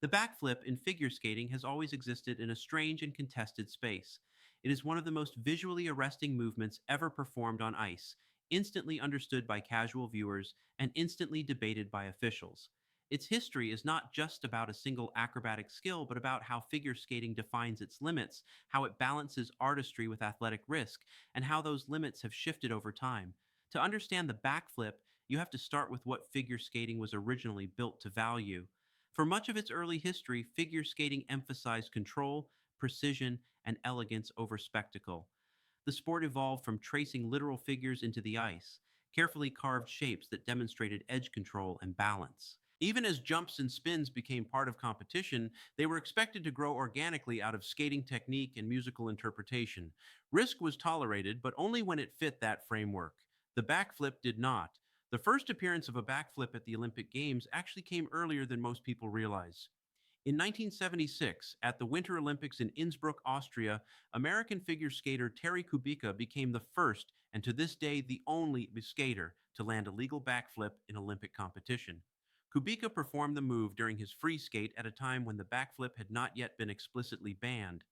The backflip in figure skating has always existed in a strange and contested space. It is one of the most visually arresting movements ever performed on ice, instantly understood by casual viewers and instantly debated by officials. Its history is not just about a single acrobatic skill, but about how figure skating defines its limits, how it balances artistry with athletic risk, and how those limits have shifted over time. To understand the backflip, you have to start with what figure skating was originally built to value. For much of its early history, figure skating emphasized control, precision, and elegance over spectacle. The sport evolved from tracing literal figures into the ice, carefully carved shapes that demonstrated edge control and balance. Even as jumps and spins became part of competition, they were expected to grow organically out of skating technique and musical interpretation. Risk was tolerated, but only when it fit that framework. The backflip did not. The first appearance of a backflip at the Olympic Games actually came earlier than most people realize. In 1976, at the Winter Olympics in Innsbruck, Austria, American figure skater Terry Kubicka became the first and to this day the only skater to land a legal backflip in Olympic competition. Kubicka performed the move during his free skate at a time when the backflip had not yet been explicitly banned.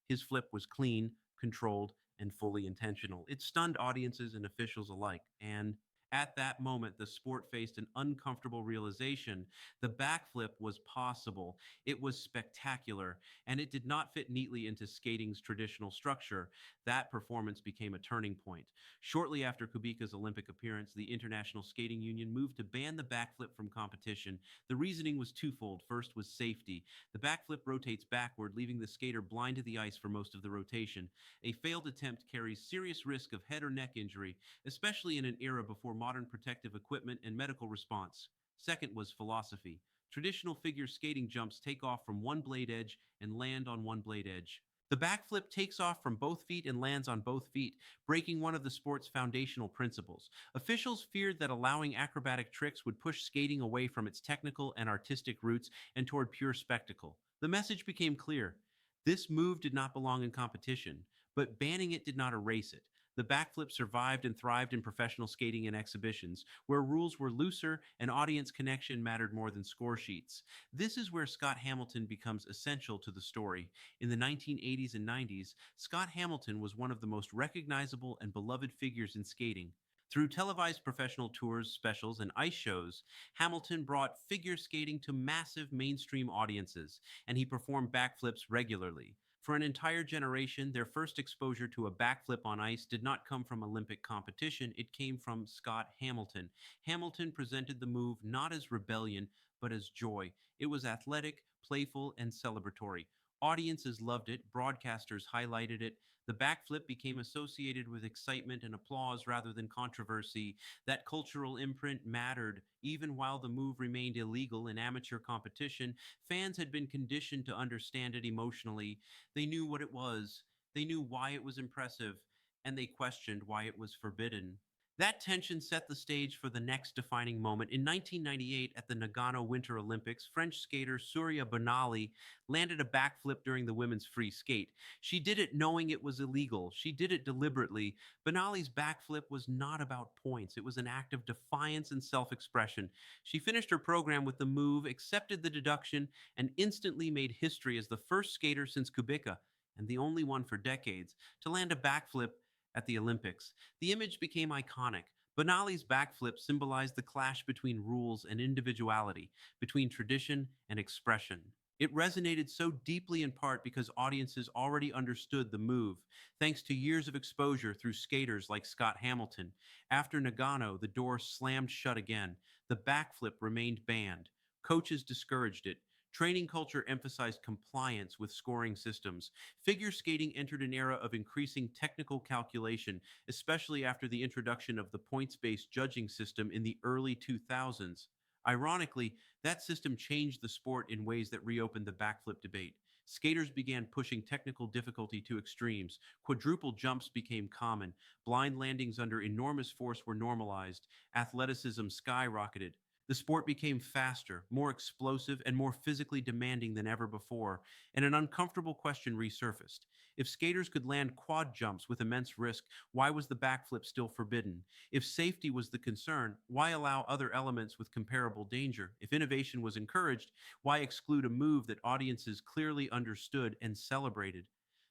His flip was clean, controlled, and fully intentional. It stunned audiences and officials alike, and at that moment, the sport faced an uncomfortable realization. The backflip was possible, it was spectacular, and it did not fit neatly into skating's traditional structure. That performance became a turning point. Shortly after Kubika's Olympic appearance, the International Skating Union moved to ban the backflip from competition. The reasoning was twofold. First was safety. The backflip rotates backward, leaving the skater blind to the ice for most of the rotation. A failed attempt carries serious risk of head or neck injury, especially in an era before modern protective equipment and medical response. Second was philosophy. Traditional figure skating jumps take off from one blade edge and land on one blade edge. The backflip takes off from both feet and lands on both feet, breaking one of the sport's foundational principles. Officials feared that allowing acrobatic tricks would push skating away from its technical and artistic roots and toward pure spectacle. The message became clear. This move did not belong in competition, but banning it did not erase it. The backflip survived and thrived in professional skating and exhibitions, where rules were looser and audience connection mattered more than score sheets. This is where Scott Hamilton becomes essential to the story. In the 1980s and 90s, Scott Hamilton was one of the most recognizable and beloved figures in skating. Through televised professional tours, specials, and ice shows, Hamilton brought figure skating to massive mainstream audiences, and he performed backflips regularly. For an entire generation, their first exposure to a backflip on ice did not come from Olympic competition, it came from Scott Hamilton. Hamilton presented the move not as rebellion, but as joy. It was athletic, playful, and celebratory. Audiences loved it, broadcasters highlighted it. The backflip became associated with excitement and applause rather than controversy. That cultural imprint mattered. Even while the move remained illegal in amateur competition, fans had been conditioned to understand it emotionally. They knew what it was, they knew why it was impressive, and they questioned why it was forbidden. That tension set the stage for the next defining moment. In 1998, at the Nagano Winter Olympics, French skater Surya Bonali landed a backflip during the women's free skate. She did it knowing it was illegal. She did it deliberately. Bonali's backflip was not about points, it was an act of defiance and self expression. She finished her program with the move, accepted the deduction, and instantly made history as the first skater since Kubicka, and the only one for decades, to land a backflip at the Olympics. The image became iconic. Bonali's backflip symbolized the clash between rules and individuality, between tradition and expression. It resonated so deeply in part because audiences already understood the move, thanks to years of exposure through skaters like Scott Hamilton. After Nagano, the door slammed shut again. The backflip remained banned. Coaches discouraged it. Training culture emphasized compliance with scoring systems. Figure skating entered an era of increasing technical calculation, especially after the introduction of the points based judging system in the early 2000s. Ironically, that system changed the sport in ways that reopened the backflip debate. Skaters began pushing technical difficulty to extremes. Quadruple jumps became common. Blind landings under enormous force were normalized. Athleticism skyrocketed. The sport became faster, more explosive, and more physically demanding than ever before, and an uncomfortable question resurfaced. If skaters could land quad jumps with immense risk, why was the backflip still forbidden? If safety was the concern, why allow other elements with comparable danger? If innovation was encouraged, why exclude a move that audiences clearly understood and celebrated?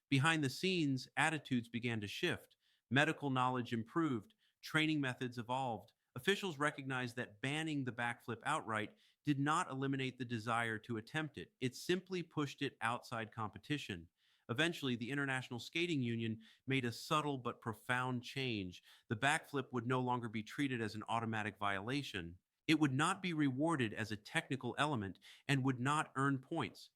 Behind the scenes, attitudes began to shift. Medical knowledge improved, training methods evolved. Officials recognized that banning the backflip outright did not eliminate the desire to attempt it, it simply pushed it outside competition. Eventually, the International Skating Union made a subtle but profound change. The backflip would no longer be treated as an automatic violation. It would not be rewarded as a technical element and would not earn points.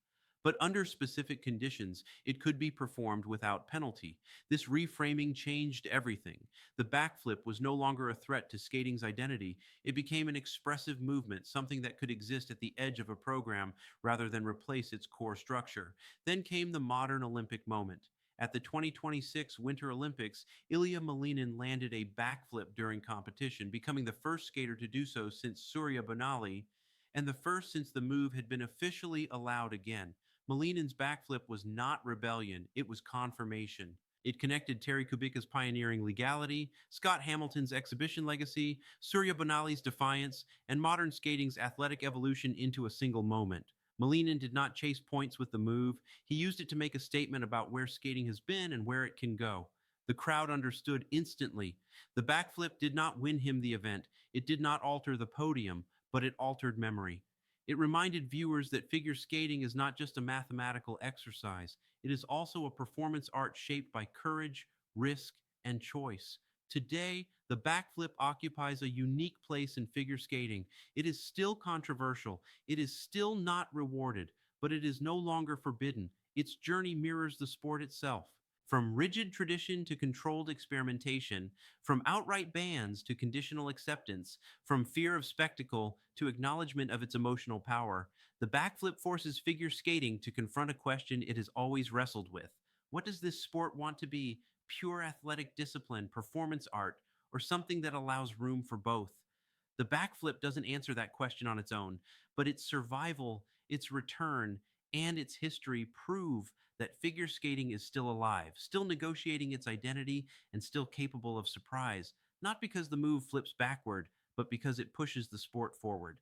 But under specific conditions, it could be performed without penalty. This reframing changed everything. The backflip was no longer a threat to skating's identity. It became an expressive movement, something that could exist at the edge of a program rather than replace its core structure. Then came the modern Olympic moment. At the 2026 Winter Olympics, Ilia Malinin landed a backflip during competition, becoming the first skater to do so since Surya Bonali, and the first since the move had been officially allowed again. Malinin's backflip was not rebellion, it was confirmation. It connected Terry Kubicka's pioneering legality, Scott Hamilton's exhibition legacy, Surya Bonali's defiance, and modern skating's athletic evolution into a single moment. Malinin did not chase points with the move. He used it to make a statement about where skating has been and where it can go. The crowd understood instantly. The backflip did not win him the event. It did not alter the podium, but it altered memory. It reminded viewers that figure skating is not just a mathematical exercise, it is also a performance art shaped by courage, risk, and choice. Today, the backflip occupies a unique place in figure skating. It is still controversial, it is still not rewarded, but it is no longer forbidden. Its journey mirrors the sport itself. From rigid tradition to controlled experimentation, from outright bans to conditional acceptance, from fear of spectacle to acknowledgement of its emotional power, the backflip forces figure skating to confront a question it has always wrestled with. What does this sport want to be? Pure athletic discipline, performance art, or something that allows room for both? The backflip doesn't answer that question on its own, but its survival, its return, and its history prove that figure skating is still alive, still negotiating its identity, and still capable of surprise, not because the move flips backward, but because it pushes the sport forward.